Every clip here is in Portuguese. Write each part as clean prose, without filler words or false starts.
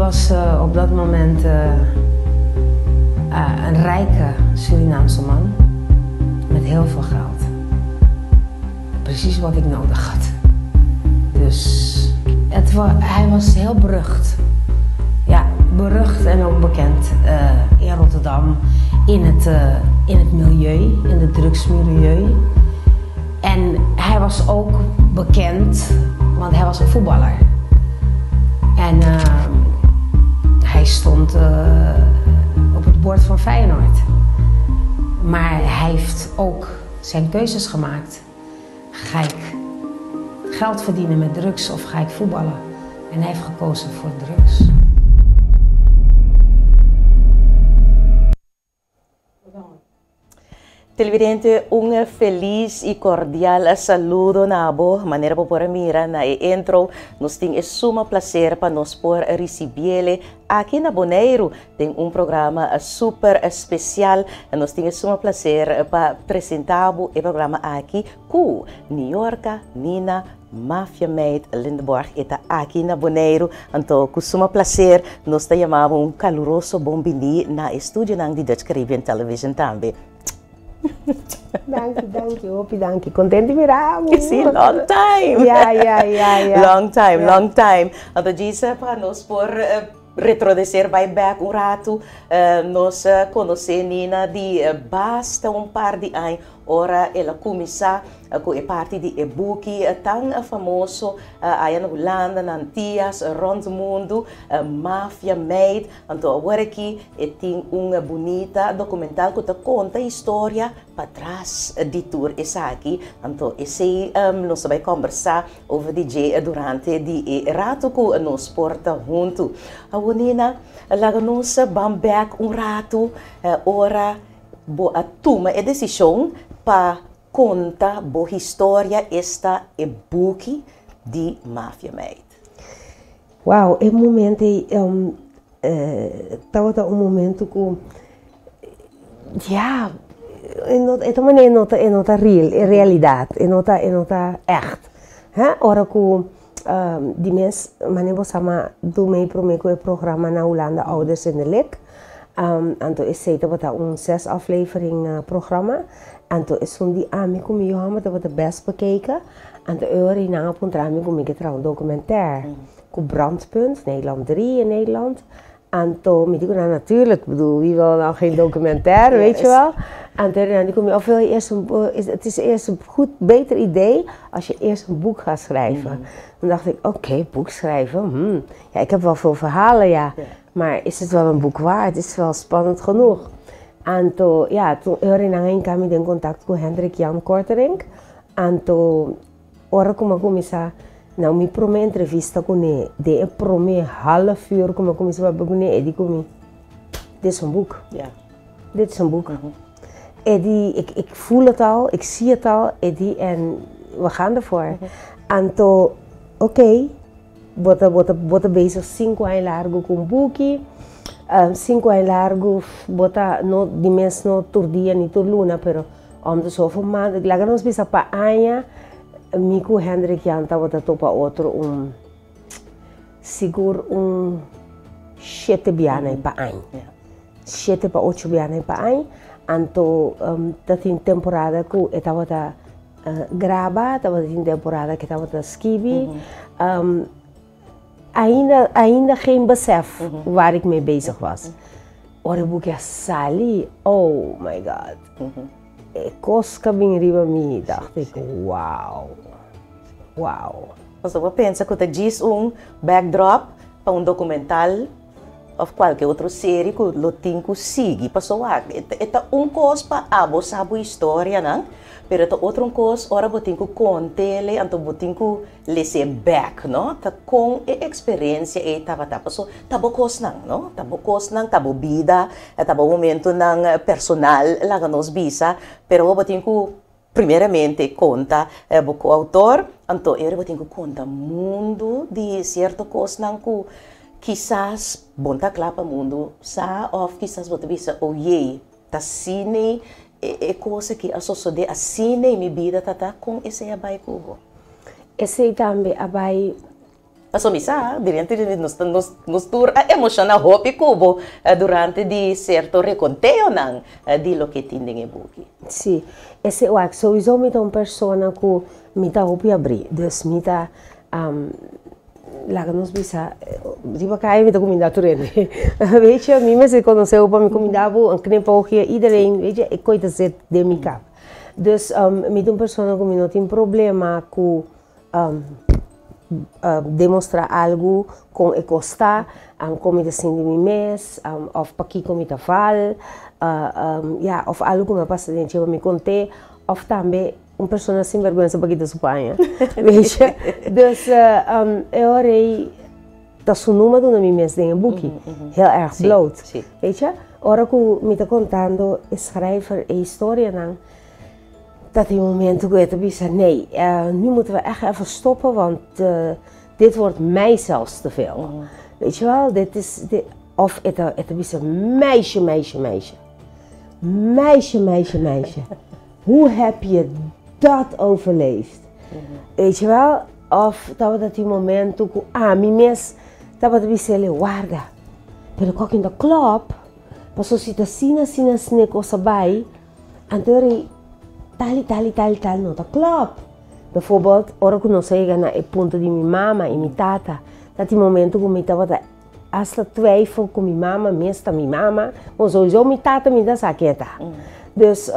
was op dat moment een rijke Surinaamse man met heel veel geld. Precies wat ik nodig had. Dus hij was heel berucht. Ja, berucht en ook bekend in Rotterdam, in het milieu, in het drugsmilieu. En hij was ook bekend, want hij was een voetballer. En hij stond op het bord van Feyenoord. Maar hij heeft ook zijn keuzes gemaakt. Ga ik geld verdienen met drugs of ga ik voetballen? En hij heeft gekozen voor drugs. Televidente, un feliz y cordial saludo nabo, manera por mira na intro, nos tem suma placer para nos por recibirle aqui na Bonaire, tem programa super especial, nos tem suma placer para apresentar o programa aqui com New York, Nina, Mafia Maid Lindeborg está aqui na Bonaire, então com suma placer nos chamamos caloroso bom-vindo na estúdio de Dutch Caribbean Television também. Dank je, Hopi, dank je. Contente miramos. Sim, long time. Ja. Long time. Então, disso para nós por retroceder back rato, nós conhecer Nina de basta par de anos, ora ela começar com a parte de book tão famoso aí na Holanda, na Antillas, rond o mundo, Mafia Maid. Então agora aqui tem uma bonita documental que conta a história para trás de tour essa aqui. Então esse nós vamos conversar over DJ durante de rato que nós porta junto. A Nina, lá nós vamos back rato, ora a toma a decisão para conta boa história esta book de Mafia Maid. Uau, é um momento estava um momento que ja, esta maneira é nota real, é realidade, é nota echt. Ora que die mens, maneira sama do meio pro meio o programa na Holanda Ouders in de Lek. Então is zeker wat een 6 aflevering programma. Anto is zo'n die amico mio hama dat wordt best bekeken. Anto euro in een punt amico mio trouwens documentaire. Op Brandpunt, Nederland 3 in Nederland. Anto me digo natuurlijk, bedoel wie wil nou geen documentaire, weet je wel? Anto dan kom je of wil je eerst het is eerst een goed beter idee als je eerst een boek gaat schrijven. Dan dacht ik, oké, boek schrijven. Ja, ik heb wel veel verhalen, ja. Maar is het wel een boek waard? Is het wel spannend genoeg? En toen, ja, toen kwam ik in contact met Hendrik Jan Korterink. En toen, ora começar, nou, mijn prome entrevista com ele, de prome half uur, começar a begonnen, e die kom dit is een boek. Ja. Dit is een boek. Ik voel het al, ik zie het al, en we gaan ervoor. En toen, oké. Bota bezig 5 anos largo com buki, 5 anos largo bota no die mensen no tur dia ni tur luna, pero om de zoveel maanden, laga nos bisa pa anya, Miku Hendrik Janta bota topa outro seguro 7 bianai pa ano, 7 pa 8 bianai pa ano, anto tatin temporada ku eta bota graba, tatin temporada que eta bota skibi. Ainda geen besef waar ik mee bezig was. Ora boekje Sally, oh my god. Koska bing riba mi, dacht ik, wauw. Você vai pensar que diz backdrop para documental ou qualquer outra série que lo tem que seguir. Passou a, coisa para a história, não? Pero to outro coisa, ora botinho contele, anto botinho lese back, no? Ta com a experiência e tava so tabo cos nang, no? Tabo vida, tabo momento nang personal lá nos bisa, pero botinho primeiramente conta o coautor, anto eu botinho conta mundo de certo coisa nang ku quizás bonta clapa mundo sa of quizás bota bisa oye, ta cine é coisa que a sociedade assina em minha vida tata com esse abai cubo. Esse também abai Mas omisa, durante nos tour emocional hopi kubo durante di certo reconteo ng di lo que tinding e buki. Sim, esse eu acho sowieso met een persoon que me tá hopi abrir, dus me tá laat ons bisa, die bakij met de comida erin. Weet je, mij mensen konden zelf bij mijn comida een knipoogje, iedereen, weet je, ik kon het zet de mijn kap. Dus met een persoon die niet een probleem ku demonstra algo com e costa, como te sindi mi mes, of paki como te val, ja, of algo que me passa dentro de me conte, of também persoon sem vergonha para te Espanha, weet je? Dus eu orei dat zo'n número na minha mes de boekje, heel erg bloot, weet je? Ora que me está contando, schrijver een historie dan. Dat die momenten dat ik zei, nee, nu moeten we echt even stoppen, want dit wordt mij zelfs te veel. Weet je wel, dit is, of het is een meisje. Hoe heb je dat overleefd? Weet je wel, of dat die momenten, mijn mes, dat we zeggen, guarda, pero ook in de club, pas als je dat zien, cosa bij, en toen tal, no, dat klopt. Bijvoorbeeld, ora que não chega na ponto de minha mama e minha tata, dat die momento que eu estava hasta twijfel com minha mama, mesmo minha mama, mas sowieso minha tata me dá saqueta. Dus,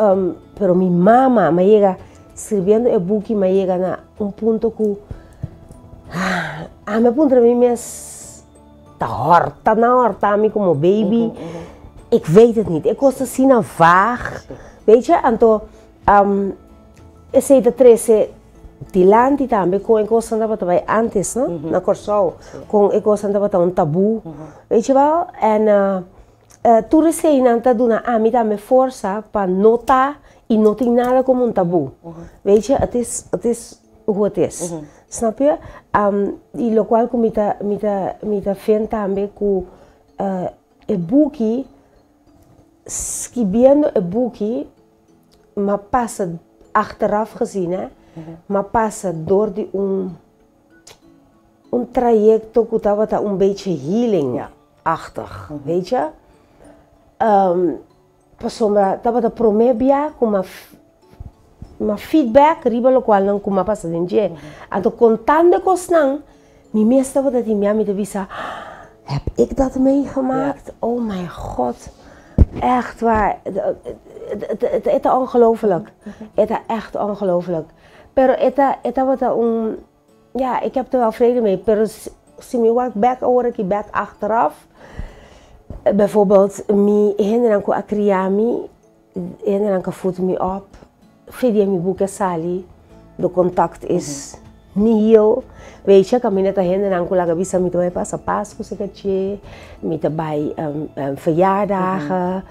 pero minha mama, me chega escrevendo o book, me chega na ponto que, me ponto mim mes, tá na horta, me como baby, ik weet het niet, ik was te zien vaag, weet je, então esse da 13 de lante também com a coisa andava também antes, não? Na Corsol, com a coisa andava um tabu, weet je wel? En tudo isso aí não tá dando a mim também força para notar e não tem nada como tabu, weet je? Het is hoe het is, snap je? E lo qual que me tá vendo também que o boekje, escrevendo o boekje, maar passa achteraf gezien, hè, maar passa door die een traject ook dat een beetje healing-achtig, weet je? Sombra, dat wat promebia, maar feedback, riba lo qual não kuma passa dentro. Anto contando cos não, mi meeste wat dat die mij met de visa, heb ik dat meegemaakt? Oh mijn god. Echt waar, het is ongelooflijk. Het is echt ongelooflijk. Pero het wat ja, ik heb er wel vrede mee. Pero zie me wat back achteraf. Bijvoorbeeld, mi hinderen ko akriami, hinderen ko voet me op. Via mi boeken sali, de contact is nihil. Weet je, kan me net herinneren aan dat bisa met mij pas Pasco sekatje, met bij verjaardagen,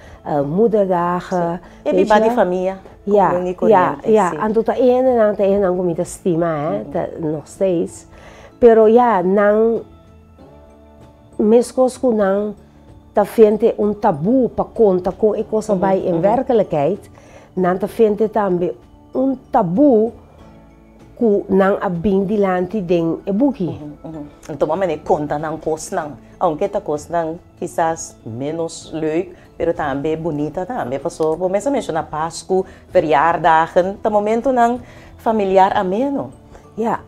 moederdagen. En bij die familie. Ja. En tot de ene aan met de stima, nog steeds. Pero ja, nang mescos ku nang ta fiente un tabu pa conta com e cosa bij in werkelijkheid, nang ta fiente tambe un tabu ku nang abing dilanti ding e buki. Então, mamãe conta nang kos nang, aunque ta kos nang quizás menos leuk, pero também bonita também. Passou, por mesmo na Páscoa, verjaardagen, ta momento nang familiar ameno. Ja,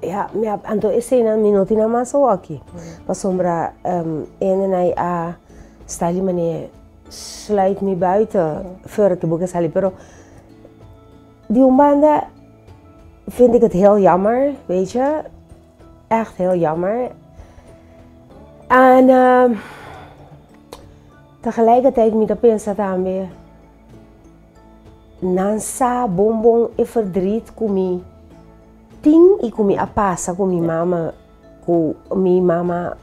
então esse não me não tinha mais aqui. Passombra, en a sta ali meneer sluit me buiten voor ik de boeken sali, pero die umbanda vind ik het heel jammer, weet je, echt heel jammer. En tegelijkertijd met de pensa também, nansa bonbon e verdriet kumi ting e kumi apasa kumi mama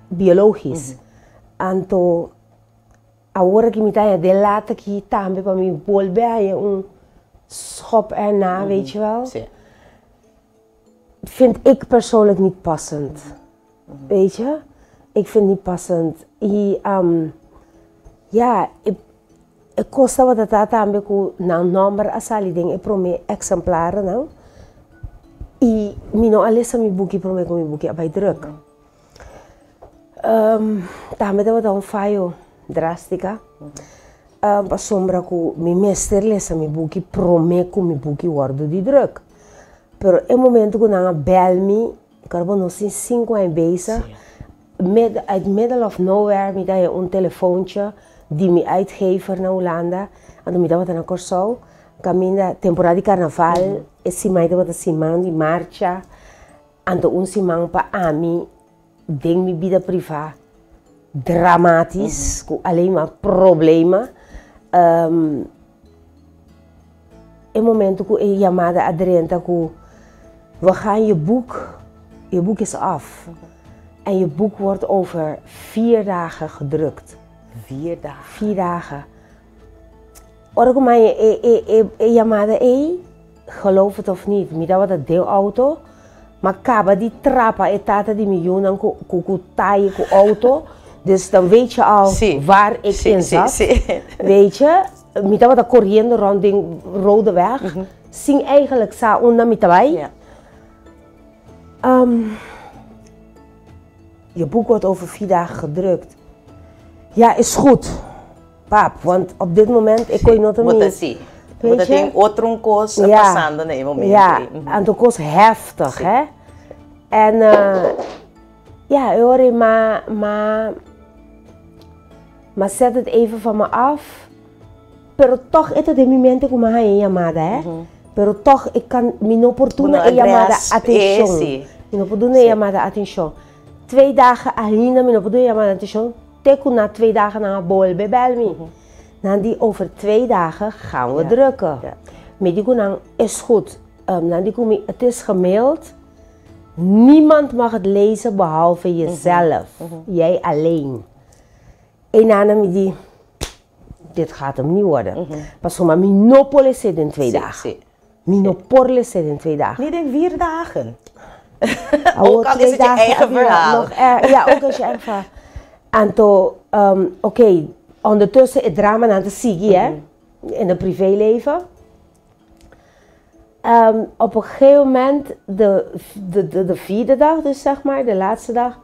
biologisch. Anto agora que me tá de lata que também para me volver schop erna, weet je wel. Vind ik persoonlijk niet passend. Weet je? Ik vind niet passend. Ja, ik kost wat dat também com não nummer asali ding e prome exemplaren não. E me não alessa me boekie prome com me boekie bij druk. Também dava um falho drástica. Para sombra que mi meester lesa mi buki prometo mi buki wordo de druk. Pero é momento que nanga bel me, carbo no sin 5 anos bezig. Uit middle of nowhere mi da een telefoontje die mi uitgever na Holanda. En mi da wat na Corsou. Caminda temporada de carnaval, esse mai da wat simang di marcha. En un simang pa ami ding mi vida privada dramatisch, com alleen maar problemen. Een moment que een chamada aderente que we gaan je boek is af. En je boek wordt over 4 dagen gedrukt. 4 dagen? 4 dagen. Orgo mij chamada, geloof het of niet, mi dat wat deelauto. Maar kaba die trappa e tata die miljoenen kukutai ku auto. Dus dan weet je al waar ik in zat. Weet je, met wat corriendo rond die rode weg. Sing eigenlijk sa una mitabay. Je boek wordt over 4 dagen gedrukt. Ja, is goed. Pap, want op dit moment ik kon je nog niet. Dat ding outro koos passando nee moment. Ja, en dat kost heftig, hè? En ja, hoor, maar zet het even van me af. Pero toch is het de momenten que me ha llamada, hè? Pero toch ik kan mijn opportune llamada atención. Mijn opportune llamada atención. 2 dagen alina mijn opportune llamada atención. Teku na 2 dagen na bol bebel me. Dan die over 2 dagen gaan we drukken. Maar die dan is goed. Dan die het is gemaild. Niemand mag het lezen behalve jezelf. Jij alleen. En dan die, dit gaat hem niet worden. Pas maar minopolis zit in 2 dagen. Minopolis zit in 2 dagen. Niet in 4 dagen. Ook al is het je eigen verhaal. Ja, ook als je eigen verhaal. En toen, oké. Ondertussen het drama aan het zien, hè, in het privéleven. Op een gegeven moment, de 4e dag, dus zeg maar, de laatste dag.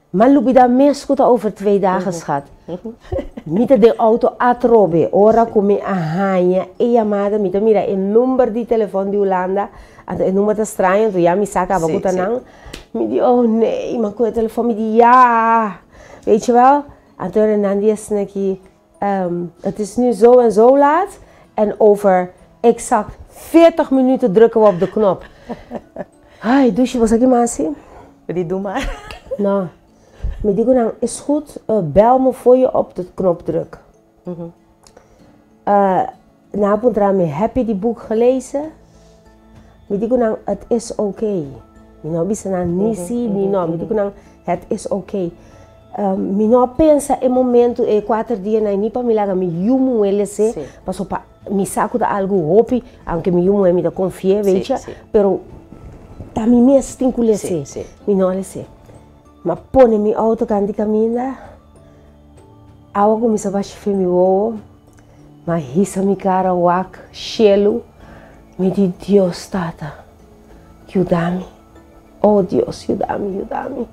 Maar loop je daar meer goed over 2 dagen, schat. Met de auto atrobe, ora come ahanya, e chamada, met mira, een nummer die telefoon die Holanda, en een nummer te straaien, toen ja, mi saka, wat goed aan. Met die, oh nee, maar kon je telefoon, met die ja, weet je wel. En toen Renandi is het is nu zo en zo laat en over exact 40 minuten drukken we op de knop. Ai, douche, was ik iemand zien? Die doe maar. Nou, maar die dan is goed, bel me voor je op de knop druk. Na een heb je die boek gelezen? Maar die dan, het is oké. Nou, bisa na nisi, het is oké. Mi não pensa em momento 4 dias na nipa mi laga mi yumu ele se passo pa mi saco da algo hopi anche mi yumu mi da confie weet je pero ta mi mes stinco le se mi não le se ma pone mi auto canti caminda awa com mi sabashi fe mi wo ma hisa mi cara wak shelu mi di Dios tata aiutami oh Dios aiutami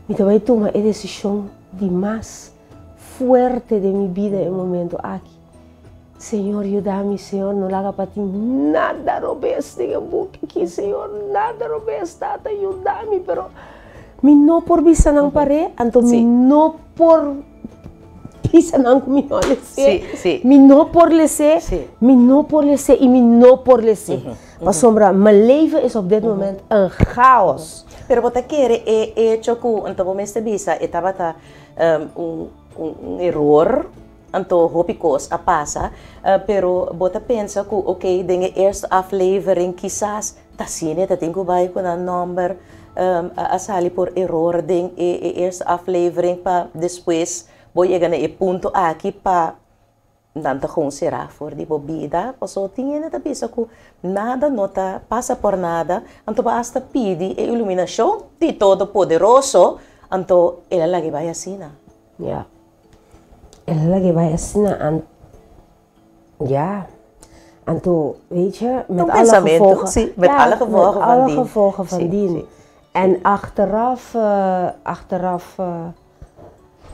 Mi tomé uma decisão de mais fuerte de mi vida en momento aquí. Señor, ayúdame, Señor, no haga para ti nada robes de book aquí, Señor, nada robes, tata, ayúdame, pero mi no por visa nang pare, anto mi no por visa nang mi no le sé, mi no por le sé, mi no por le sé y mi no por le sé. Maar sombra, mijn leven is op dit moment een chaos. Pero bota quiere hecho que anto este visa estaba un error anto hopicos a passa pero bota pensa que oké de eerste aflevering quizás tasine dat tengo bij con een number a sali por error de eerste aflevering pa después voy llegar a punto aqui pa dan te gewoon será voor die bebida, paso tiene te pensa que nada nota passa por nada, anto basta pidi e iluminação de todo poderoso, anto ela lagi vai asina. Ja, ela lagi vai asina an, ja, anto weet je met alle gevolgen, met alle gevolgen van dien. En achteraf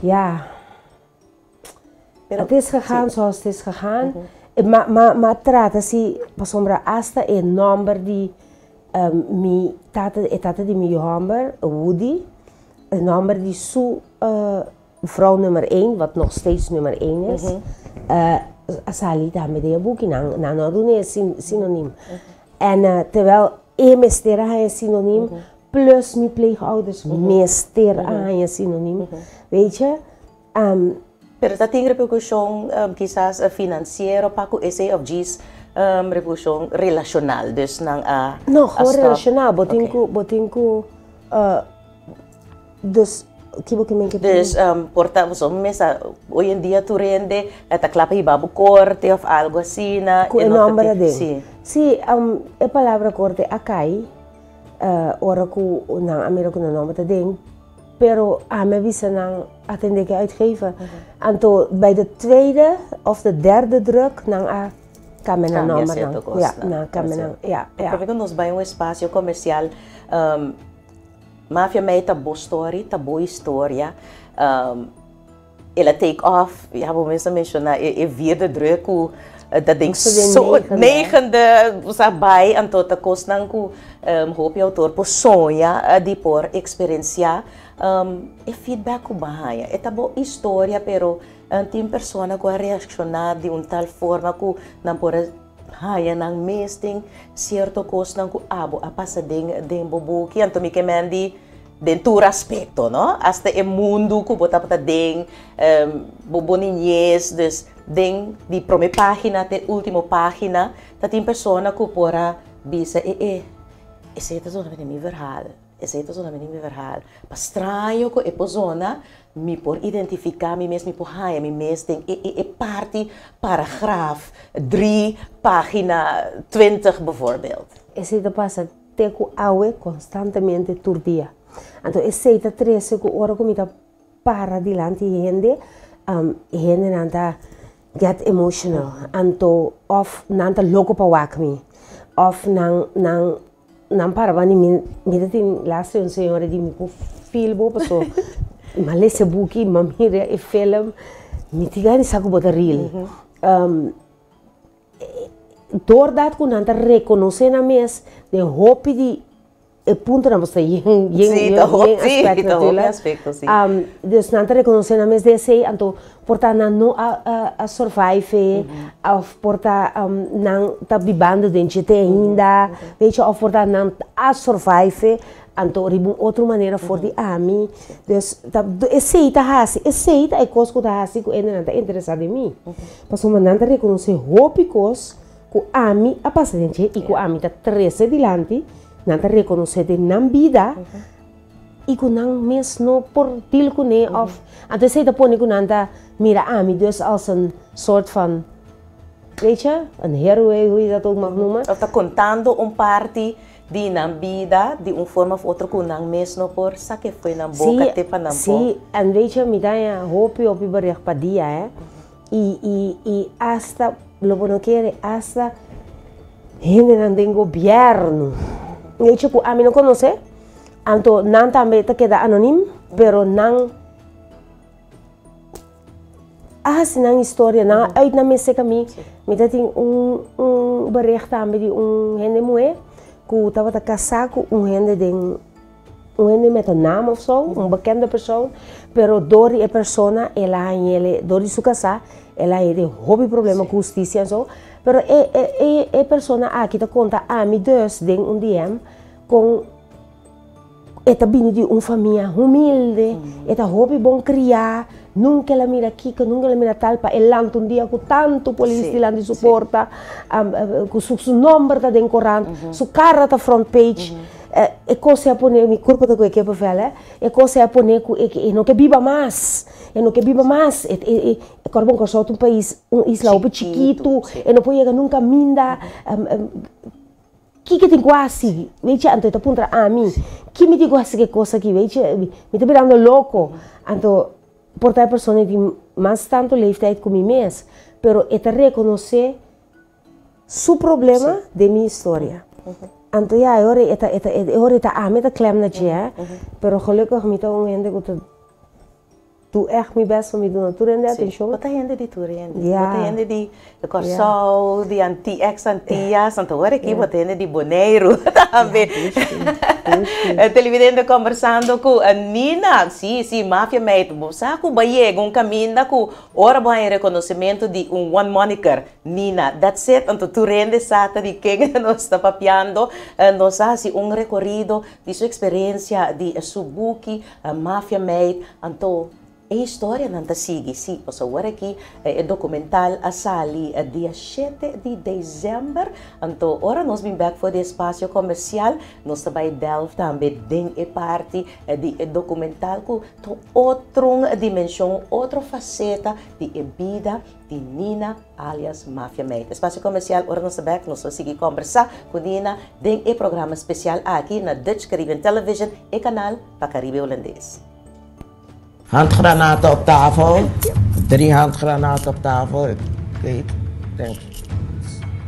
ja, Pero, het is gegaan zoals het is gegaan. Maar trata-se, sombra hasta el number die mi tata die mi hamber, Woody, een number die zo vrouw nummer 1, wat nog steeds nummer 1 is. Asali daarmee de boekje, nou doen is synoniem. En terwijl mestera is synoniem, plus mijn pleegouders mestera is synoniem, weet je. Pero esta tem repercussão quizás financiero paco esse of gis repercussão relacional dus nang no gewoon relacional botinku dus dus porta so mesa hoy en día tu rende esta clapa y babu corte of algo así na en nombre de sí a palavra corte acai ora ku na Amerika no nome te ding. Pero me wisten dan atende ik uitgeven. En toen bij de tweede of de derde druk dan kan men een nummer dan. Ja, dan kan men ja. Porque nós vai espaço comercial Mafia mij ta boa story, ta boa história. Ela take off, ja, we mensen mencionar vierde druk dat ding zo negende sabai en tot de kost dan ku hoop je autor po sonha die por experiencia feedback ku bahaya é boa história pero tem persona que reaccionar de tal forma que não por haya nang mesting certo kost nan ku abo a passa den bobo que anto mi kemendi dentro aspecto, no? Hasta el mundo que bota para den bobo niñez, dus den di primeira página até última página, dat tem persona que pora bisa esse é zona de mi verhaal, esse é zona de mi verhaal. Pas estranho que persona mi por identificar mi mes mi por haya mi mes den parte paragraaf 3 pagina 20 bijvoorbeeld. Esse te passa te ku awe constantemente turdia. Então, esse é três que ora comida para dilante gente nanta get emotional. Então, of nanta louco para wakmi, of nan para vani me tem lá se um senhor de me com filho passou, mas esse buki mamira e film me tigani saco botar real. Doordat ku nanta reconhecer na mes de hope de punto na você aspecto sim. Dus nanta reconhecer na mes de sei então porta na no a survive of porta nan tá bibando dentro ainda weet je of porta nan a survive então ribu outra maneira for de ami dus esse é coisa que tá hasi que ainda nanta interessado em mim passou nanta reconhecer hope cos ku ami a paciente e ku ami ta trece dilante nanta reconhecer de nan vida e ku nan mes no por til ku ne of então sei da pone ku nanta mira ami dus als een soort van weet je een heroe hoe je dat ook mag noemen of tá contando parte de nan vida de forma of outra ku nan mes no por saque foi na boca te pa nan po sim en weet je mi da hope op ibereg pa dia e hasta lo bueno quiere hasta gente en gobierno. Weet je, a mí no conoce, anto nan también te queda anónimo, pero nan así nan historia, nan uit na me seca mi, me dat un bericht también de un gente mujer que estaba te casar con un gente met een naam of zo, een bekende persoon, pero door die persona, door die su casa, ela heeft hobbyproblemen com justiça en zo. Pero persona aqui te conta a mim dus ding um DM com eta bini de família humilde, eta hobby bom criar, nunca ela mira aqui, nunca ela mira talpa, elant um dia com tanto polícia lá de suporta, com su nome tá dentro corante, su cara tá front page. E cosa a poner mi corpo da que papel e cosa a poner e não que viva mais e carbon que só um país isla ou chiquito e não pode chegar nunca minda que tem quase veja então tá punta a mim que me digo assim que coisa que veja me tá virando louco então por a pessoa de mais tanto leeftijd como mês pero eta reconhecer su problema de minha história Anto ja, ora ame ta klem na je, pero gelukkig met een ende dat doe echt mijn best om te doen. Toen en dat, Sim. Wat ainda die toerende? Ja. Wat ainda die Corsol, die ex-antillas, want hoor ik hier, wat ainda die Bonaire também. Televidente conversando com a Nina, sim, máfia meio, saco baie, caminho com ora bom reconhecimento de one moniker, Nina. That's it, então toerende sata de quem nós está papiando, nós assim recorrido de sua experiência de subuki, máfia meio, então a história não está seguindo, sim. Agora aqui é documental a sali dia 7 de dezembro. Então, agora nós vamos back para o espaço comercial. Nós também delve também dentro da parte de documental com outra dimensão, outra faceta de vida de Nina alias Mafia Meid. Espaço comercial, agora nós back, nós vamos seguir conversar com Nina dentro do programa especial aqui na Dutch Caribbean Television e canal para Caribe Holandês. Handgranaten op tafel. 3 handgranaten op tafel. Ik weet, denk.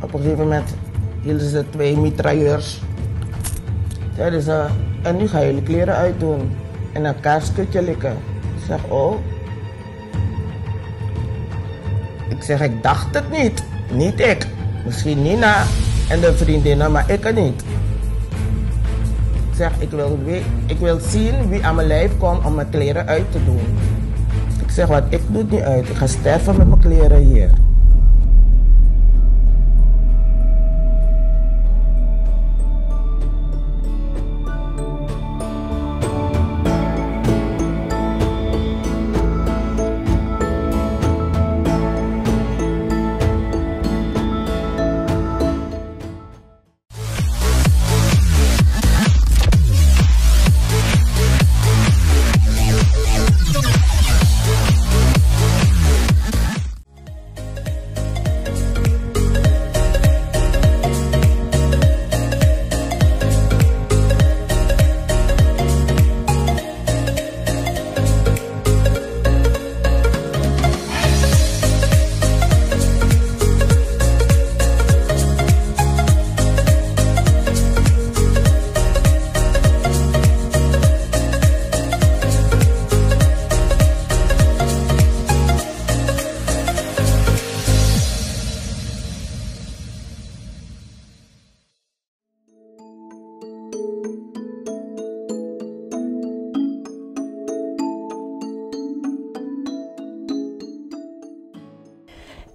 Op een gegeven moment hielden ze 2 mitrailleurs. Zeiden ze, en nu gaan jullie kleren uitdoen. En een kaarskutje likken. Ik zeg, oh. Ik zeg, ik dacht het niet. Niet ik. Misschien Nina en de vriendinnen, maar ik het niet. Ik wil zien wie aan mijn lijf komt om mijn kleren uit te doen. Ik zeg, wat ik doe het niet uit. Ik ga sterven met mijn kleren hier.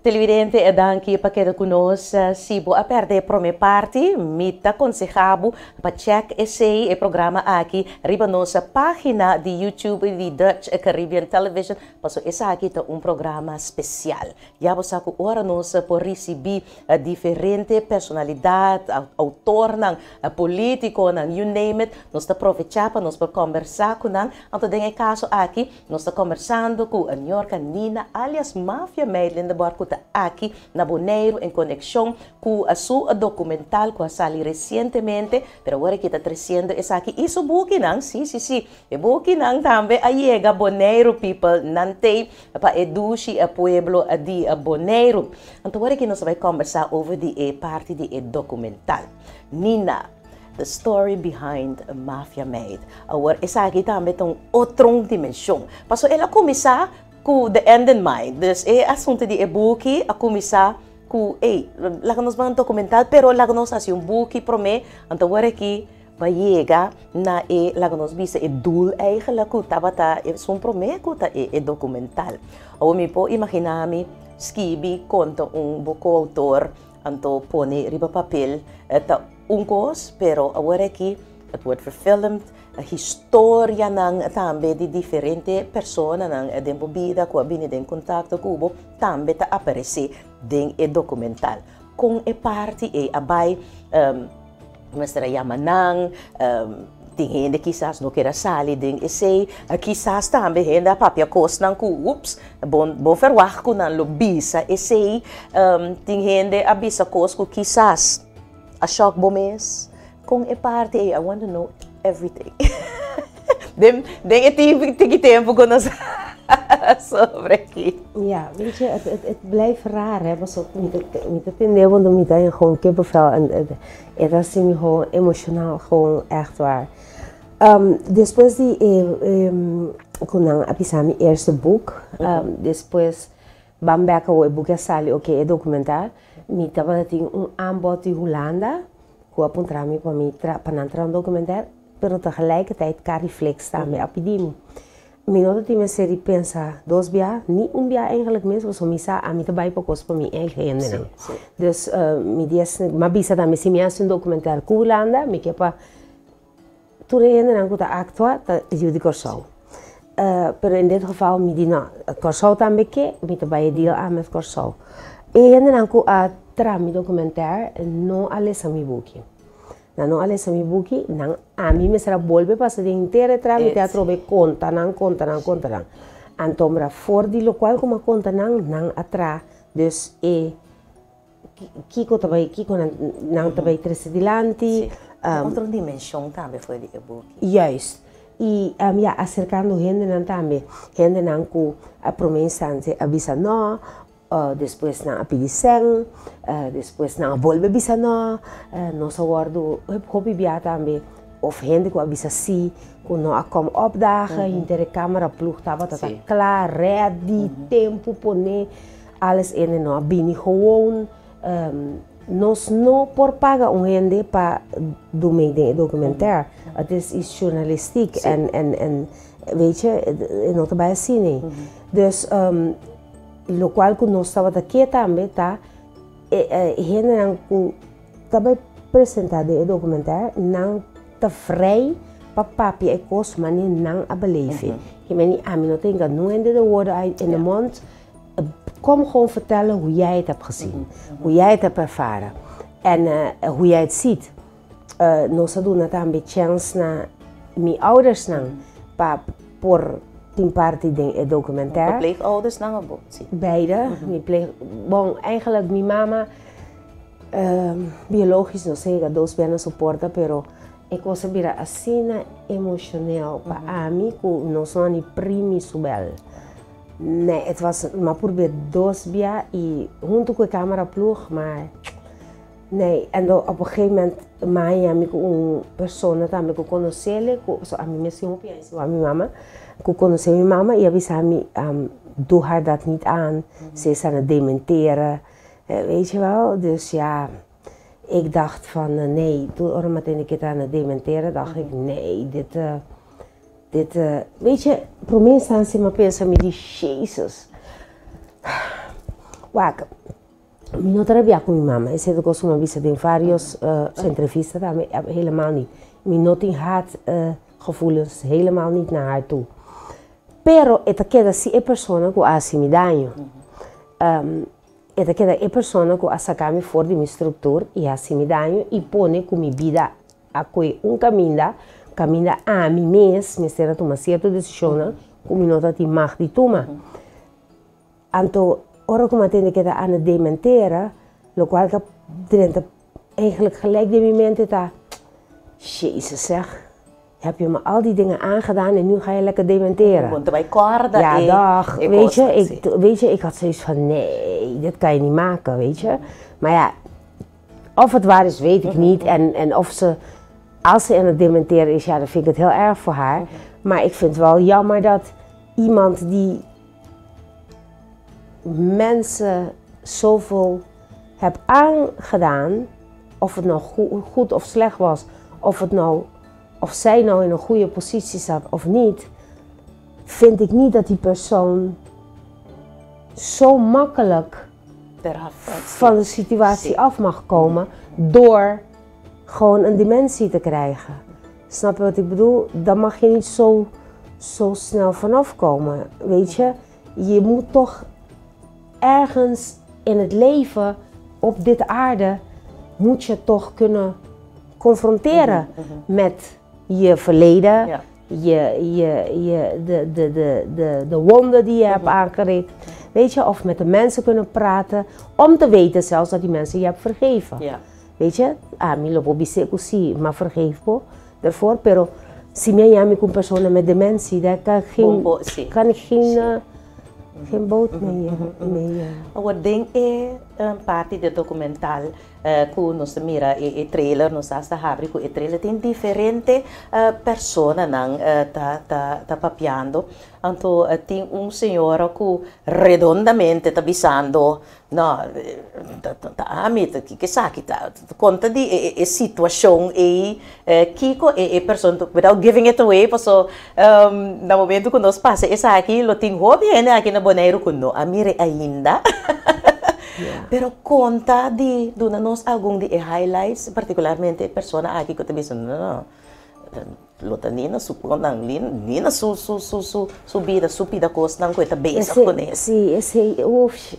Televidente, danke para que conosco, se boa perder para minha parte, me aconselhavo para check esse programa aqui, riba nossa página de YouTube de Dutch Caribbean Television, passo essa aqui é programa especial. Já você que ora nós por receber diferente personalidade, autor, político, you name it, nós está aproveitar para nós conversar com nós. Então, tem caso aqui, nós está conversando com a senhora Nina, alias Mafia Meid, de barco aqui na Bonaire em conexão com a sua documental que saiu recentemente, pero agora que está trazendo essa aqui, isso buki nang, sim, e buki nang também a chega Bonaire people nante para educi a pueblo de Bonaire. Então agora que nós vai conversar over de parte de documental. Nina, the story behind Mafia Meid. Agora essa aqui também tem outra dimensão. Passo ela começar com the end in mind. Dus assunto de e-book a começar com lagamos bang documental pero lagamos assim book prome então agora aqui vai chegar na lagamos bisa doel eigenlijk ku tabata som prome ku ta documental. Ou me po imaginar-me skibi conta book autor anto pone riba papel ta cos pero agora aqui het wordt verfilmd. A história também de diferentes pessoas dentro da vida que vêm em contato com o também está aparecer dentro do documental. Com a parte a vai mestra Yamanang, tem gente que quizás não quer sair dentro esse, quizás também gente a papia costa não ups, bom verwacht com não lobisa esse, tem gente a bisa costa quizás a choque bomes. Com a parte I want to know everything. Den tempo que nós sobre aqui. Ja, weet je, het blijft raar, hè, maar zo niet het in Nederland om niet dat je gewoon kippenvel en dat is gewoon emotioneel gewoon echt waar. Depois de kunang apisa mi eerste boek. Después, bambeka o boek sali oké documentar. Mi tava ting aanbod in Hollanda. Ku apuntra mi para mi panantra documentar. Pero tegelijkertijd kan reflex staan bij epidemie. Mijn team is serie pensa 2 jaar, niet jaar eigenlijk mis, was om misa aan mij te bijpakken voor mijn eigen handen. Dus maar bisa dan misschien meer een documentaire Hollanda, ik heb toen handen aan de actua, dat is jullie corso. Pero in dit geval mi di na corso tambe ke, mi te bij deal aan met corso. Handen aan ku tra mi documentaire no alles aan mi boekje. Não olha essa minha book, não a mim me será bolbe para ser inteira trama teatro be conta não. Antomra for di local como conta não atra, dus kiko não também trece dilante. Outra dimensão também foi de book. Juist. E acercando gente não também, gente não com a promessa de avisa não. Depois na apelição, depois na bolbe bisa no, nosso guardo hobby bia também, of gente que avisa si, que não acom opdagen, inter camera plug tava tá klaar, ready, tempo pone, alles in no bini gewoon, nos no por paga gente para do meio documentaire, het is journalistiek en weet je, not bij zien. Dus lo qual que nós estava aqui também tá gente não também apresentado o documentário não tá vrij para papi e coisa mas não a beleven que meni a mim não tem que não ainda de woorden uit in de mond kom gewoon vertellen hoe jij het hebt gezien hoe jij het hebt ervaren en hoe jij het ziet nós doen het een beetje na mijn ouders pa por Tien parte de documentaire. De pleegouders na een boek? Beide. Bon, eigenlijk mijn mama, biologisch no sei, dos benen suporta, pero ik was weer assim emocioneel. Para mim, que não sou nem primi subel. Nee, het was maar por weer 2 jaar e junto com a câmera plug, maar nee, en op een gegeven moment, mij een persoon também que conhecele, so a mim mesmo penso, a minha mama. Ik conhece mijn mama e avisa me, doe haar dat niet aan, ze is aan het dementeren, weet je wel. Dus ja, ik dacht van nee, toen meteen ik het aan het dementeren, dacht ik nee, dit weet je, voor mij staan ze maar pensa me die Jezus. Waak, ik não trabalhava com minha mama, esse é do que eu sou uma vista de vários entrevistas, helemaal niet. Ik não tinha haatgevoelens, helemaal niet naar haar toe. Pero esta queda si é persona que hace me daño. Esta queda é persona que saca-me fora de minha estrutura e hace me daño e pone com minha vida a caminho a mim mesmo, me será tomar certa decisão, com minha nota de macht de tomar. Então, ora como atende que está aan het dementeren, lo qual que eigenlijk gelijk de moment está, Jezus zeg. Heb je me al die dingen aangedaan en nu ga je lekker dementeren. Want bij korda. Ja, dag. Weet je, ik had zoiets van nee, dit kan je niet maken, weet je. Maar ja, of het waar is, weet ik niet. En of ze, als ze aan het dementeren is, ja, dan vind ik het heel erg voor haar. Maar ik vind het wel jammer dat iemand die mensen zoveel heeft aangedaan, of het nou goed of slecht was, of zij nou in een goede positie zat of niet, vind ik niet dat die persoon zo makkelijk van de situatie af mag komen door gewoon een dementie te krijgen. Snap je wat ik bedoel? Daar mag je niet zo snel vanaf komen, weet je. Je moet toch ergens in het leven op dit aarde, moet je toch kunnen confronteren met je verleden, de wonden die je hebt aangericht, weet je, of met de mensen kunnen praten, om te weten zelfs dat die mensen je hebt vergeven. Weet je, mi lo può biseko si, maar vergeef me daarvoor, pero si me llame con persona met dementie, daar kan ik geen boot mee. Wat denk je, parte do documental que nós mira e trailer nós está abre que o trailer tem diferente persona não tá papiando então tem senhora que redondamente tá bisando não tá amita que sabe tá conta de situação e Kiko e pessoa without giving it away passo no momento que nós passa essa aqui lo tem hobby aqui na Bonaire que não a mire ainda. Yeah. Pero conta de nos algum de highlights, particularmente persona aqui que eu também não lota nina supor não nina su subida costa não coisa bem japonês. Sim, esse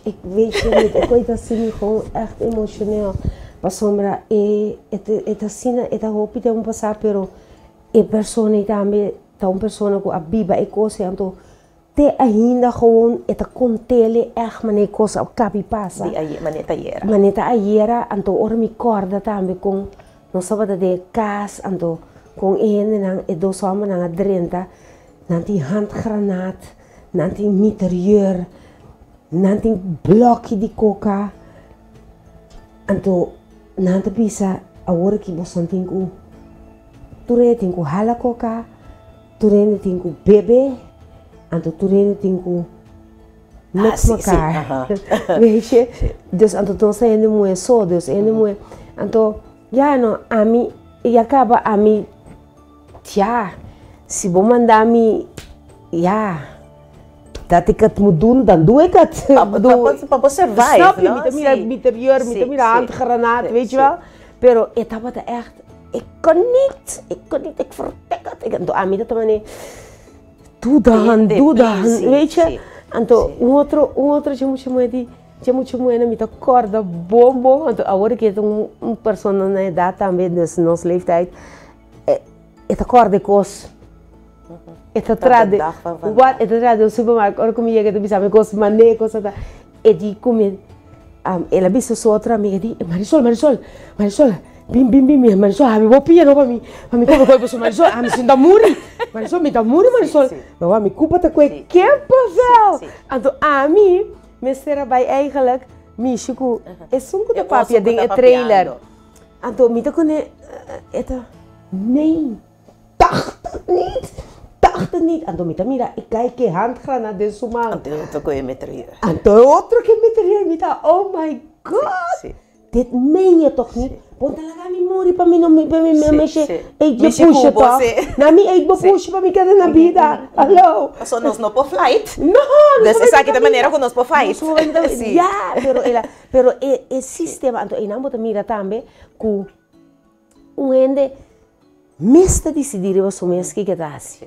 ik weet je niet, ik weet dat ze me gewoon echt emotioneel pasombra e eta sina eta hopi de passar pero e persona também tá persona com a biba e coisa então te ainda gewoon eta contele echt mane cosa op capi passa di maneta ayera anto ora mi corda tambe com non sabata de cas anto com ene nang e do sama nang adrenta nanti handgranaat nanti mitrailleur nanti blokje di coca anto nanti bisa awora ki bosantinku ture tinku hala coca ture tinku bebe anto turene tinku met elkaar. Weet je? Dus anto dan zijn de moe zo, dus ene moe anto ja no ami ja kaba ami ja si bom mandar mi ja dat ik het moet doen, dan doe ik het. Para survive, snap je? Met de handgranaat, weet je wel? Pero etapa de echt, ik kon niet, ik vertek het. Ik doe ami dat maar doe dan, weet je? Então, outro tinha muito moeda, me corda bom. Então, agora que é pessoa na idade também, nessa nossa leeftijd, é corda cos. É trade o supermercado, agora como chega, tu sabe, cos mané, coisa da. E de comer, ela disse sua outra amiga, de Marisol, bim, Marisol, a vou pia não para mim como coisa Marisol, me sinta muri, Marisol, maar me culpa tá com que pavel. Então a mim, me será bij eigenlijk, me chico, é sunco de papia ding é trailer. Então me tá com eta nee, dacht het niet. Então me tá mira, ik kijk que handgranaat de suma. Então outro que meteria. Então outro que meteria, me tá, oh my god. Dit meen je toch niet? Want dan laat me mori para mim não mexer. Eet me puxa toch? Na mim eet me puxa para mim que na vida. Hallo. Só nós não por flight. Não. Dessa aqui da maneira que nós por flight. Ja, pero el sistema, então e não mira também que o ende mesta decidir o somens que dá assim.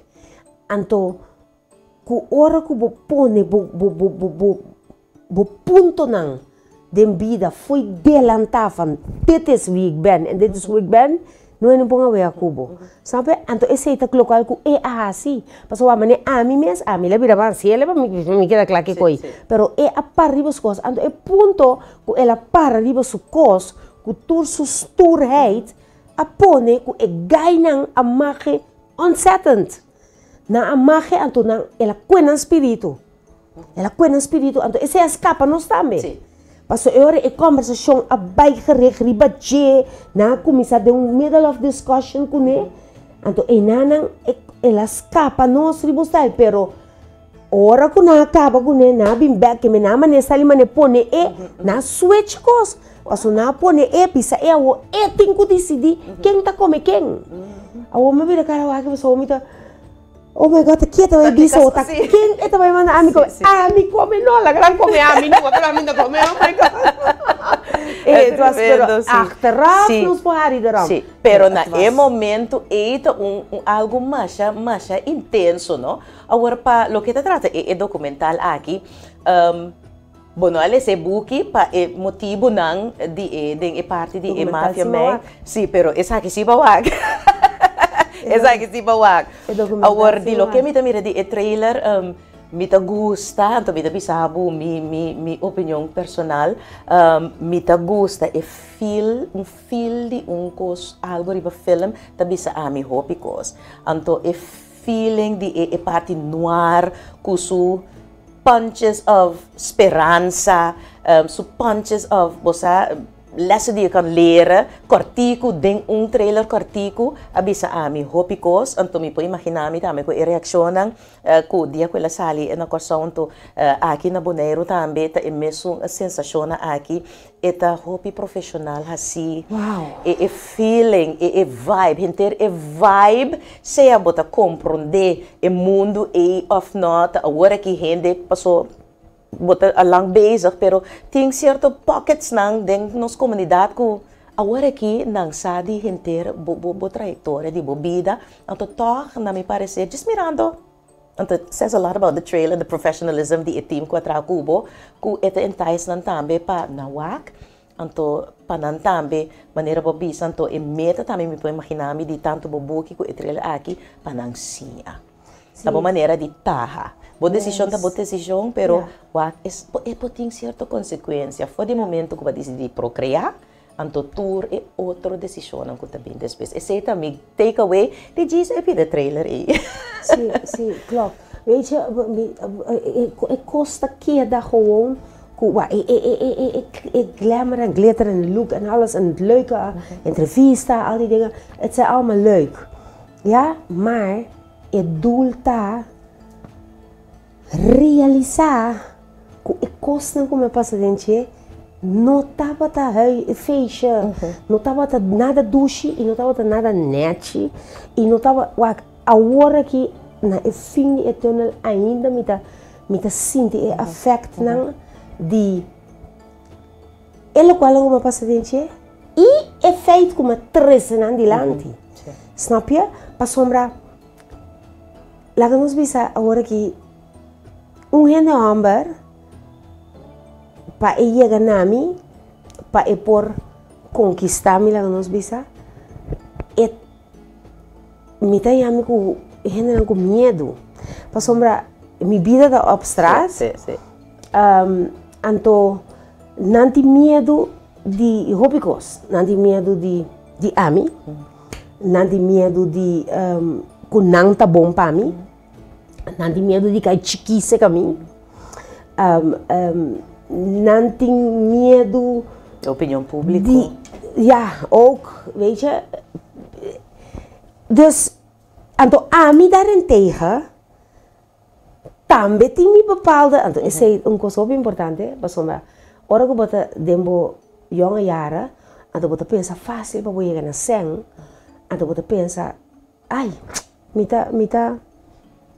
Então que hora que bo pone bo ponto não de vida foi delantar van dit is wie ik ben en dit is hoe ik ben, não é não ponga weer cubo, sabe? Então esse é o local que é assim, mas o homem a mim mesmo, a mim le vira mais, se ele me queda claro que coi, pero é a par riba as coisas, então é ponto que ela para riba as coisas, que tur sua stoerheid, a pone que é ganham a magie ontzettend, na a magie, então na ela cuena espírito, então esse é escapa nós também. Passo ora e conversação a bike gericht ribatje na comissa de middle of discussion com ele. Então e nana ela escapa nós ribostal pero ora que na acaba com ele na bim back que me na mane sali mane pone e na switch cos. Passo na pone e pisa e o e tem que decidir quem tá come quem. A homem vira cara lá que você homem tá oh my god, quieta vai bisa otak. Quem é também manda a mim come não, la gran come a mim não, pero a mim não come. Oh my god. Tu aspero achteraf nos pari daarom. Sim, pero na momento é algo mais intenso, não? Agora para lo que te trata é documental aqui. Bueno, esse book pa motivo não de parte de mafia meg. Sim, pero essa aqui se bawag. Esa que si bawag. Agora di lo que me mira di trailer me gusta, então me bisabo mi opinião personal, me gusta feel de cos algo riba film, bisa a mi hobby cos. Então feeling de parte noir kusu punches of speranza, punches of lessen die je kan leren. Kortiku, ding trailer kortiku, abisa ami hopikos, anto mi po imaginami tami ko reaksyonan ko dia quella sali na korsaunto aki na boneiro tambe ta emesu sensasyon na aki eta hopi professional hasi. Wow. E feeling, e vibe, hinter e vibe, seja bota compreender e mundo e of not, agora que rende passou bota lang bezig, pero ting certo pockets nang deng nos comunidade ko agora aqui nang sadi hinter bo trajectória de bobida, anto toch na me parecer desmirando. Anto says a lot about the trailer, the professionalism di team ko atra kubo, ku eta entais nan tambe pa nawak, anto panan tambe maneira bobisa anto e meta tambe mi po imaginami di tanto bobuki ko trailer aqui panang sia. Tabo maneira de taha. Boa decisão, tá boa decisão, pero tem certa consequência. Foi de momento que vai decidir procriar, anto tour é outra decisão que também depois. Esse é também takeaway de diz é vida trailer aí. Sim, claro. Weet je, het kost keer gewoon. Glamour en glitter en look en alles en het leuke, entrevista, al die dingen. Het zijn allemaal leuk. Ja, maar het doel daar realizar que a coisa como é passadente não estava tá fecha, não estava tá nada duche e não estava tá nada net e não estava a hora que na fim de túnel ainda me tá sente o afeto não de ele qual é como passadente e é feito como três anos adiante, snap je? Para sombra, lá que nós bisa a hora que gente amber para chegar nami para por conquistar mi la nos bisa et mi tá yami com gente com medo para sombra mi vida da abstract anto nanti medo de hobicos nanti medo de ami nanti medo de kunang tá bom para mim não tem medo de cair chiquise caminho, não tem medo da opinião pública. Ook, weet je. Dus, então, a mim daarentegen, também tem bepaalde, então, isso é coisa muito importante, mas sombra, ora que bota dembo jonge jaren, então bota pensa fácil para chegar na 100, então bota pensa, ai, mita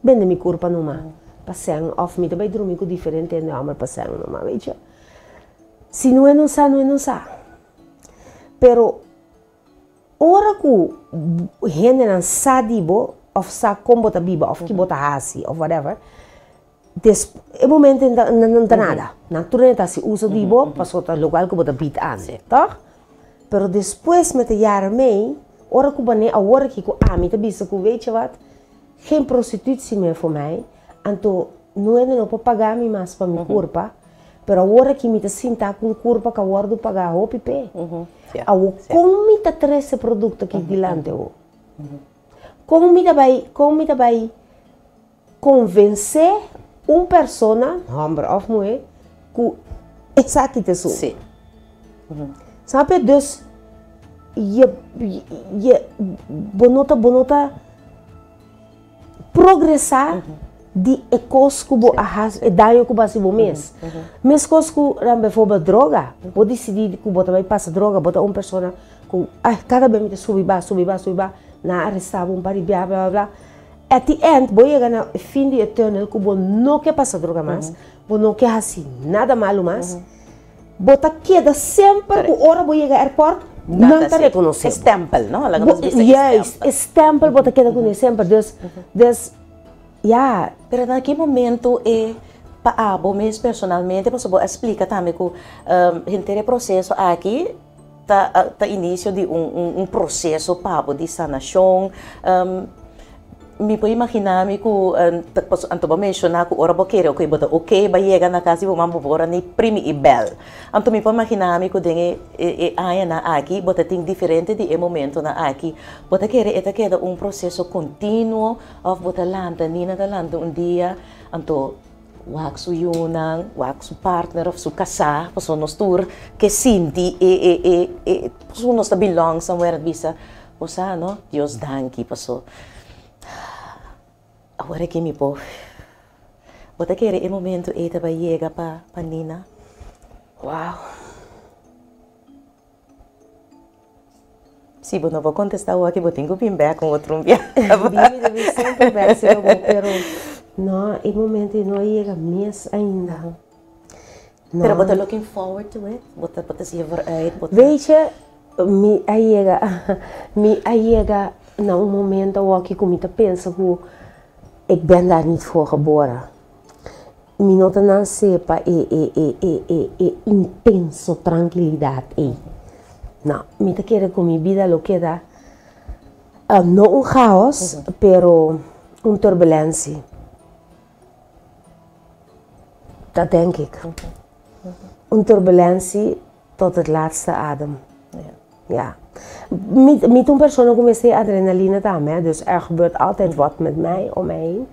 ben de mi culpa numa passando of me também dormir com diferente no amor passando numa veja se não é não sa pero ora que gente não sabe of sa como bota biba of que bota hasi of whatever é momento não tá nada naturalmente se usa bibo passou tá lugar que bota bit aan tá pero depois met de jaren mee ora que bane a hora que a mim também se weet je wat geen prostitutie meer voor mij. Anto não é não para pagar me mais para minha corpa, pero agora que me tá sinta com corpa que agora pagar o pipe. Ao como me tá traz esse produto aqui dilante o. Como me tá vai convencer persona, homem of mulher, que essa aqui te sou. Sim. Sabe dus je bonota progressar de ecos cubo a daio cubo assim bom mês. Mês cosco rambe foba droga. Vou decidir que bota vai passar droga, bota persona com cada vez me subir ba na arrestar pari blá blá blá. At the end, vou chegar na fim de túnel cubo não quer passar droga mais, vou não quer assim nada malo mais. Bota queda sempre o hora vou chegar ao aeroporto. Não está reconhecido. Stempel, não? Yes, stempel bota queda com sempre. Dus, ja. Pero naquele momento para mesmo personalmente, você pode explicar também que o processo aqui tá início de processo para de sanação. Me pode imaginar que anto ba mencionar que ora boqueiro que bota ok ba chega na casa e vou mambo bora nem primi e bel. Anto me pode imaginar que dengue aí na aqui bota tem diferente de momento na aqui. Bota querer queda processo contínuo of bota landa nina da landa dia anto wak su yunang, wak su partner of su casa, paso nos tur que sinti paso nos belong somewhere bisa, osa no, Dios danki paso. Agora que me po, bota querer momento eta vai chega pa Nina. Wow. Se eu não vou contestar o que eu tenho que vir com outro um dia. Deve sempre ver se eu vou, pero no, em momento não chega mês ainda. No. Pero bota looking forward to it. Bota se vooruit. Weet je, me chega na momento waar ik kom te pensa que ik ben daar niet voor geboren. Mi nota não sepa intenso tranquilidade. No, me te quiere con mi vida lo queda no un caos, pero un turbulencia. Dat denk ik. Een turbulentie tot het laatste adem. Ja. Met een persoon comecei adrenaline daarmee, dus er gebeurt altijd wat met mij om mij heen.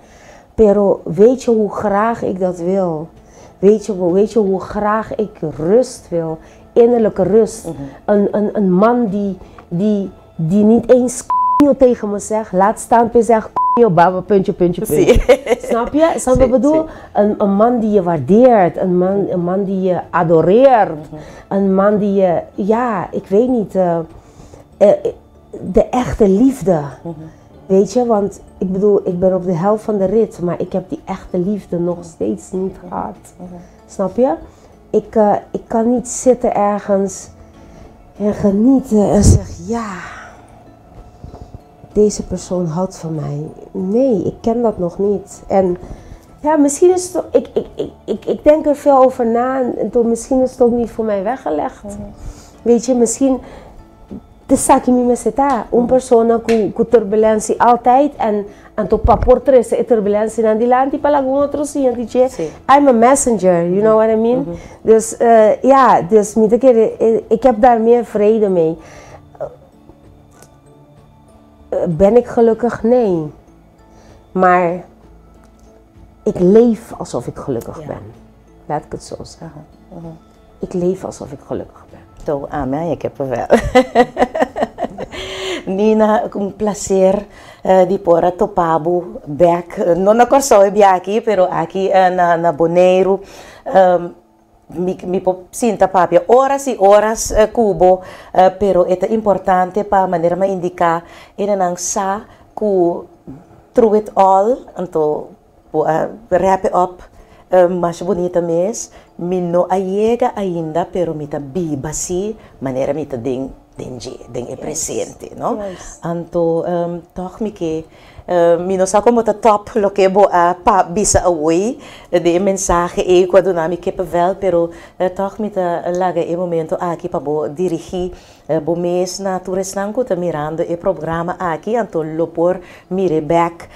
Pero weet je hoe graag ik dat wil? Weet je hoe graag ik rust wil? Innerlijke rust. Een man die niet eens tegen me zegt, laat staan en zegt baba, puntje. Snap je? Snap je wat ik bedoel? Een man die je waardeert, een man die je adoreert, een man die je, ja, ik weet niet, de echte liefde. Weet je, want ik bedoel, ik ben op de helft van de rit, maar ik heb die echte liefde nog steeds niet gehad. Snap je? Ik kan niet zitten ergens en genieten en zeggen, ja, deze persoon houdt van mij. Nee, ik ken dat nog niet. En ja, misschien is het, ik denk er veel over na en misschien is het ook niet voor mij weggelegd. Weet je, misschien, te saki mi meseta, een persoon com turbulentie altijd en to papor tres turbulentie dan die laat die pala gewoon terug zien, die I'm a messenger, you know what I mean? Dus ja, dus ik heb daar meer vrede mee. Ben ik gelukkig? Nee. Maar ik leef alsof ik gelukkig ben. Laat ik het zo zeggen. Ik leef alsof ik gelukkig ben. Zo, amen, ik heb er wel. Nina, un placer di pora topabu back. Non na Corsao aqui, pero aqui na Bonaire. Mi sinta papia horas e horas cubo, pero é importante para maneira me indicar ele não sa ku through it all, então wrap it up mais bonita mês, mi no chega ainda, pero mi ta biba si maneira mi ta den é presente, não? Então toch mi que mi não sabe como tá top lo que bo pa bisa away de mensagem e quando na mi que pavel, pero toch mi ta laga e momento aqui para bo dirigir bo mês na turisnanco tá mirando e programa aqui, então lopor mire back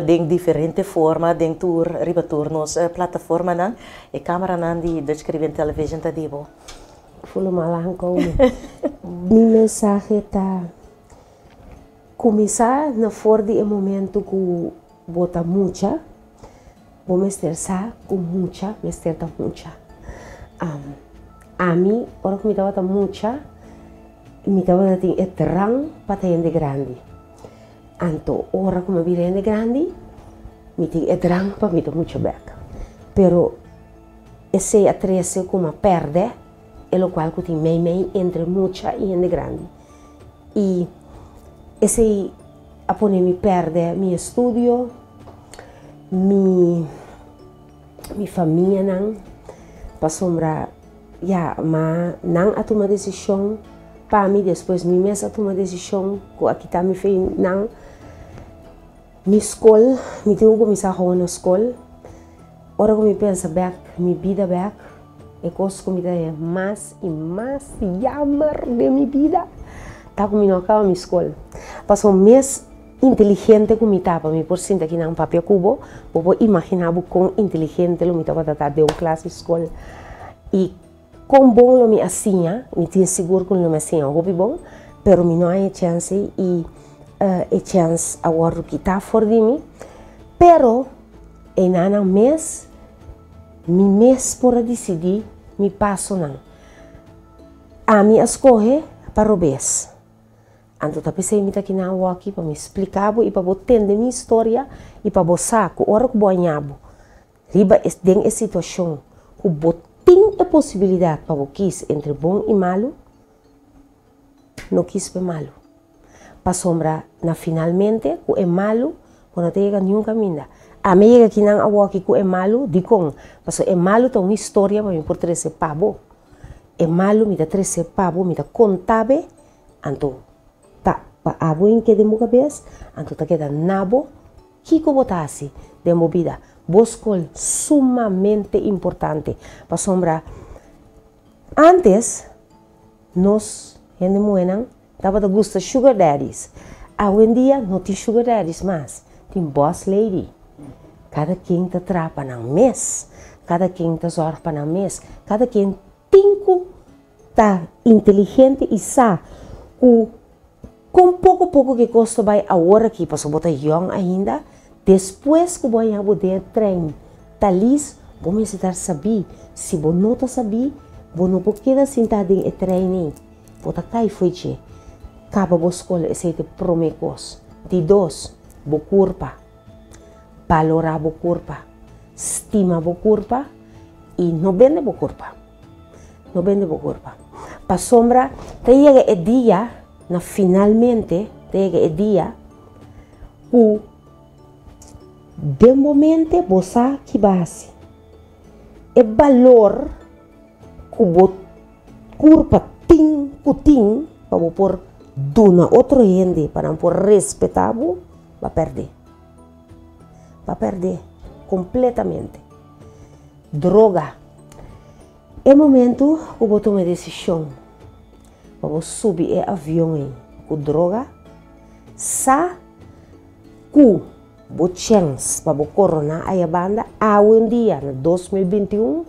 de diferente forma de tour ribatur nos plataforma nan e câmera nan di descrever televisão tá dibo. Voel me al aankomen. Mijn mensagem está começar na for de momento que bota mucha, vou me estressar com mucha, me estressa mucha. A mim, ora que me bota mucha, me bota tem é drang para ter grande. Anto, ora que me vira grande, me tem é drang para me ter mucha back. Pero esse atrese como perde, é o qual que tem meio entre mucha e grande. E esse apone me perde meu estudio, mi família não, para sombra, ja, mas não a tomar decisão para mim depois me mesmo a tomar decisão que aqui tá me fez não, mi escola, me tenho que começar a na escola, ora que me pensa back, mi vida back, é coisa que me dá mais e mais jammer de minha vida. Tá comigo acaba minha escola. Passou mês inteligente que me tava, me por sinta aqui na papel cubo, vou imaginar com inteligente lo me tava tratar de uma classe de escola. E com bom lo me assim, me tinha seguro que lo me assim, hobby bom, pero me não há chance e chance agora que tá fora de mim. Pero em ano mês mi mês para decidir, mi passo não. A minha escolhe para o bes. Então, eu pensei que aqui na aqui para me explicar e para entender minha história e para saco, ora que banhabo. Riba tem essa situação, que tem a possibilidade para quis entre bom e malo, não quis para malo. Para sombra, na finalmente, que é malo, quando não chega nenhum caminho. A minha que não há aqui que é malo, digo, porque é malo tem uma história para mim por 13 pavo. É malo, me dá 13 pavo, me dá contável, então, tá, para a boa que demo cabeça, então tá queda nabo, que como tá assim, demo vida. Boscol sumamente importante para sombra. Antes, nós, gente moena, dava de gusto sugar daddies. Hoje em dia, não tem sugar daddies mais, tem boss lady. Cada quem te trapa na mês, cada quem te zorpa na mês, cada quem tá inteligente e sabe com pouco que custa vai a hora que passou botar young ainda, depois que vai a poder treino, talis, vou me citar saber, se você não tá saber, você não pode quedar sentado em treino, você cai foi que, acaba a escola, esse é o primeiro coisa, de dois, você corpa, valorar a corpo, estima a corpo e não vende a corpo. Não vende a corpo. Para sombra, chega o dia, finalmente, chega o dia, que de momento você que base. É valor que o corpo tem, para por dona outro gente, para por respeitar, vai perder. Vai perder completamente. Droga. É momento que eu tomo uma decisão para subir o avião com droga. Sa que a chance para corona a banda hoje em dia, no 2021,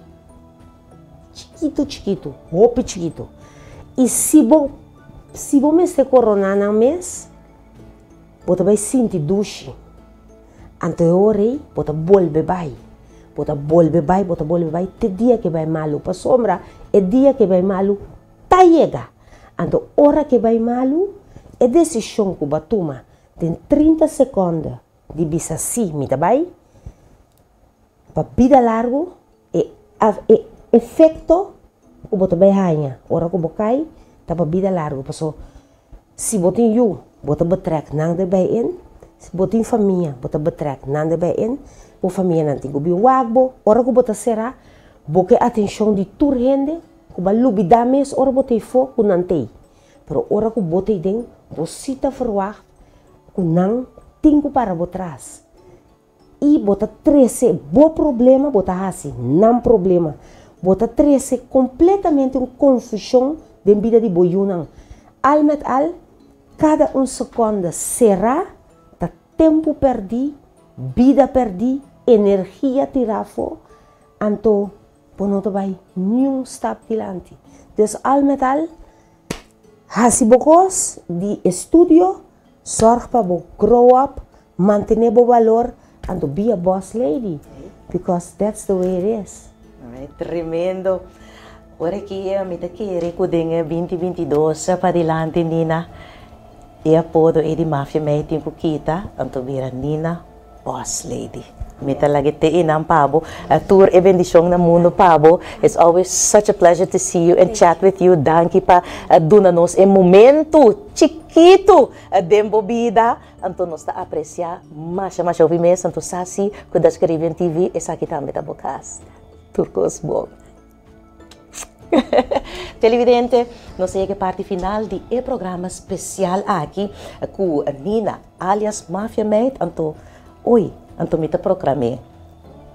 chiquito, roupa chiquito. E se você está corona na mês, você vai sentir duche. Então eu orei, bota volve vai, te dia que vai malo, para sombra, é dia que vai malo, tá chega. Então hora que vai malo, é decisão que vai tomar, tem 30 segundos de bisa si, me tá vai, para vida largo, é efeito que você vai ganhar, hora que você cai, tá para vida largo, se você tem você betrek nang de bij in. Botin família, bota betrek nanda bij in. O família nanti go bi wagbo, ora go bota será, boque atenção de tur gente, go ba lubi dames, ora botei fo ku nantei. Pero ora go botei den, você tá verwacht, ku nang tingo para botras. E bota 13, bo problema, bota assim, não problema. Bota 13 completamente confusão de vida de boiunang. Al met al, cada segundo será tempo perdi, vida perdi, energia tirafo, então, não vai nenhum step adiante. Então, al metal, hasi bocos de estudio, sorg para grow up, manter o valor, and be a boss lady, because that's the way it is. Ay, tremendo. Ora que me da querer que 2022 para adiante, Nina. E apodo é de Mafia Meeting com kita, então vira Nina Boss Lady. Me talaga te inang Pabo, a tour e bendição na mundo Pabo. It's always such a pleasure to see you and chat with you. Danke pa duna nos e momento chiquito dembo vida. Então nós está apreciar mais ouvi mesmo, então sasi que das Caribbean TV e sa kita meta bocas. Turcos bom. Televidente, nós chegamos à parte final do programa especial aqui com Nina, alias Mafia Mate. Então, oi, então me programei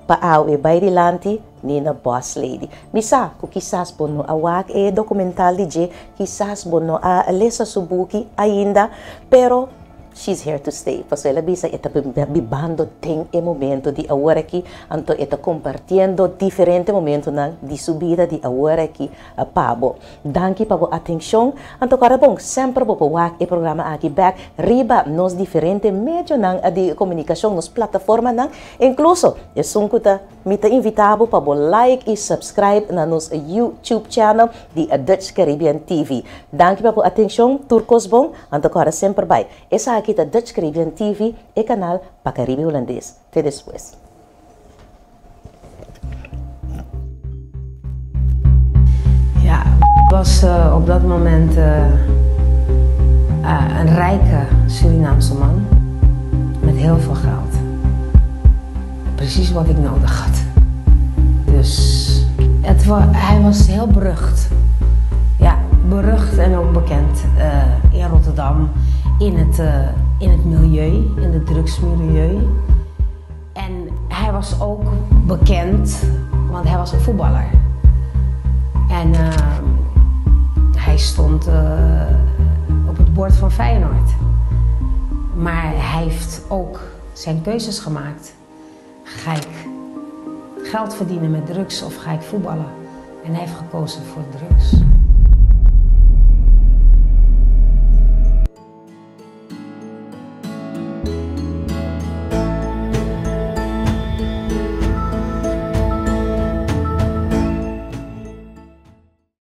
para o bailante Nina Boss Lady. Misa, que quizás bono awak e documental de quizás bono a lesa subuki ainda, pero she's here to stay. Paswela bisa ita bibando ting e momento di awara ki anto ita compartiendo diferente momento na di subida di awara ki pabo. Danki pabo atenção anto karabong sempre po wak e programa aqui back riba nos diferente medio nang di comunicação nos plataforma nang incluso e sunkuta mita invitabo pabo like e subscribe na nos YouTube channel di Dutch Caribbean TV. Danki pabo atenção turcos bom anto kara sempre by. Esa aqui da Dutch Caribbean TV e canal pa Caribe Holandês. Até depois. Ja, ik was op dat moment een rijke Surinaamse man met heel veel geld. Precies wat ik nodig had. Dus hij was heel berucht. Ja, berucht en ook bekend in Rotterdam, in het milieu, in het drugsmilieu. En hij was ook bekend, want hij was een voetballer. En hij stond op het bord van Feyenoord. Maar hij heeft ook zijn keuzes gemaakt. Ga ik geld verdienen met drugs of ga ik voetballen? En hij heeft gekozen voor drugs.